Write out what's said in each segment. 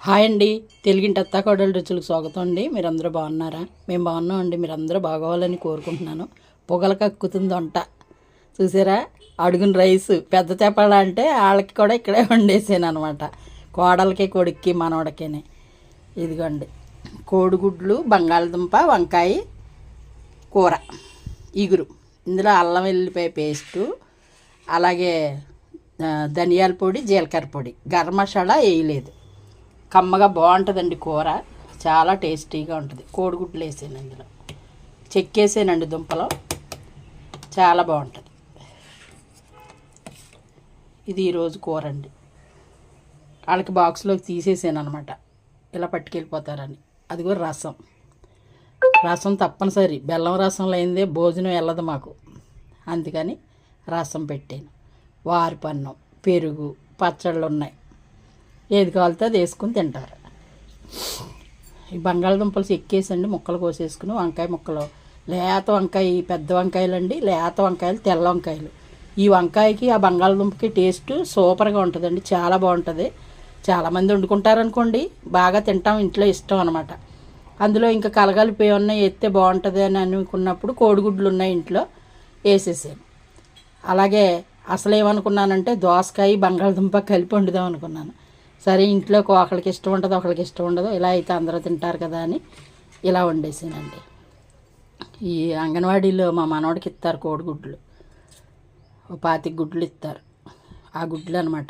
Hi అండి, తెలుగింటి అత్తాకోడళ్ళ రుచులకు స్వాగతం అండి. మీరందరూ బాగున్నారా? మేము బాగున్నాం అండి. మీరందరూ బాగోవాలని కోరుకుంటున్నాను. పొగలు కక్కుతుంది వంట చూసారా? అడుగున రైస్ పెద్ద చేపల అంటే వాళ్ళకి కూడా ఇక్కడే వండేసాను అనమాట. కోడలకి, కొడుక్కి, మనవడికిని. ఇదిగోండి కోడిగుడ్లు, బంగాళదుంప, వంకాయ కూర, ఇగురు. ఇందులో అల్లం వెల్లిపాయ పేస్టు, అలాగే ధనియాల పొడి, జీలకర్ర పొడి, గరం మసాలా వేయలేదు. కమ్మగా బాగుంటుందండి కూర, చాలా టేస్టీగా ఉంటుంది. కోడిగుడ్లు వేసాను, ఇందులో చెక్కేసానండి దుంపలో, చాలా బాగుంటుంది. ఇది ఈరోజు కూర అండి. వాళ్ళకి బాక్స్లోకి తీసేసాను అనమాట, ఇలా పట్టుకెళ్ళిపోతారని. అది కూడా రసం, రసం తప్పనిసరి. బెల్లం రసం లేనిదే భోజనం వెళ్ళదు మాకు, అందుకని రసం పెట్టాను. వారిపన్నం, పెరుగు, పచ్చళ్ళు ఉన్నాయి. ఏది కావాలితే అది వేసుకుని తింటారు. ఈ బంగాళదుంపలు చెక్కేసండి ముక్కలు కోసేసుకుని, వంకాయ ముక్కలు, లేత వంకాయ, పెద్ద వంకాయలు అండి, లేత వంకాయలు, తెల్ల వంకాయలు. ఈ వంకాయకి ఆ బంగాళదుంపకి టేస్ట్ సూపర్గా ఉంటుందండి, చాలా బాగుంటుంది. చాలామంది వండుకుంటారనుకోండి, బాగా తింటాం, ఇంట్లో ఇష్టం అనమాట. అందులో ఇంకా కలగలిపి ఏమన్నా వేస్తే బాగుంటుంది అని అనుకున్నప్పుడు కోడిగుడ్లు ఉన్నాయి ఇంట్లో, వేసేసాను. అలాగే అసలు ఏమనుకున్నానంటే దోసకాయ బంగాళదుంప కలిపి వండుదాం అనుకున్నాను. సరే, ఇంట్లో ఒకళ్ళకి ఇష్టం ఉంటుంది, ఒకళ్ళకి ఇష్టం ఉండదు, ఇలా అయితే అందరూ తింటారు కదా అని ఇలా వండేసానండి. ఈ అంగన్వాడీలో మా మనవడికి ఇస్తారు కోడిగుడ్లు, 25 గుడ్లు ఇస్తారు. ఆ గుడ్లు అనమాట.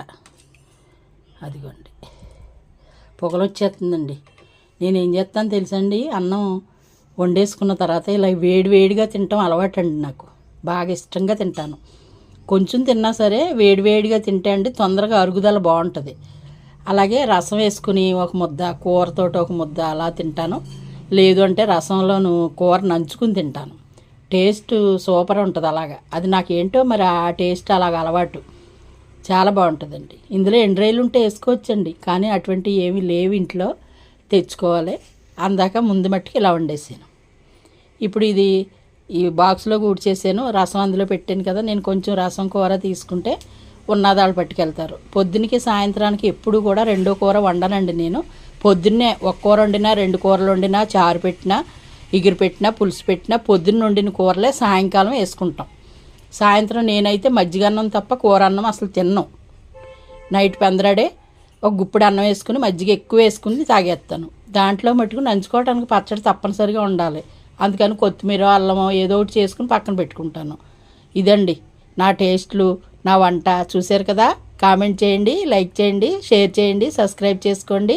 అదిగోండి పొగలు వచ్చేస్తుందండి. నేనేం చేస్తాను తెలుసండి, అన్నం వండేసుకున్న తర్వాత ఇలా వేడివేడిగా తినటం అలవాటు అండి నాకు. బాగా ఇష్టంగా తింటాను. కొంచెం తిన్నా సరే వేడివేడిగా తింటే అండి తొందరగా అరుగుదల బాగుంటుంది. అలాగే రసం వేసుకుని ఒక ముద్ద, కూరతోటి ఒక ముద్ద అలా తింటాను. లేదు అంటే రసంలోను కూర నంచుకుని తింటాను. టేస్ట్ సూపర్ ఉంటుంది అలాగా. అది నాకేంటో మరి ఆ టేస్ట్ అలాగ అలవాటు, చాలా బాగుంటుందండి. ఇందులో ఎండ్రాయిలు ఉంటే వేసుకోవచ్చండి, కానీ అటువంటివి ఏమీ లేవు ఇంట్లో, తెచ్చుకోవాలి. అందాక ముందు మట్టుకు ఇలా వండేసాను. ఇప్పుడు ఇది ఈ బాక్స్లో కూర్చేసాను, రసం అందులో పెట్టాను కదా. నేను కొంచెం రసం కూర తీసుకుంటే ఉన్నదాళ్ళు పట్టుకెళ్తారు. పొద్దునకి సాయంత్రానికి ఎప్పుడు కూడా రెండో కూర వండనండి నేను. పొద్దున్నే ఒక కూర వండినా, 2 కూరలు వండినా, చారు పెట్టినా, ఇగురు పెట్టినా, పులుసు పెట్టినా, పొద్దున్న వండిన కూరలే సాయంకాలం వేసుకుంటాం. సాయంత్రం నేనైతే మజ్జిగన్నం తప్ప కూర అన్నం అసలు తిన్నాం. నైట్ పెందరాడే ఒక గుప్పుడు అన్నం వేసుకుని మజ్జిగ ఎక్కువ వేసుకుని తాగేస్తాను. దాంట్లో మట్టుకు నంచుకోవడానికి పచ్చడి తప్పనిసరిగా ఉండాలి. అందుకని కొత్తిమీర, అల్లమో ఏదో ఒకటి చేసుకుని పక్కన పెట్టుకుంటాను. ఇదండి నా టేస్ట్లు, నా వంట. చూశారు కదా? కామెంట్ చేయండి, లైక్ చేయండి, షేర్ చేయండి, సబ్స్క్రైబ్ చేసుకోండి.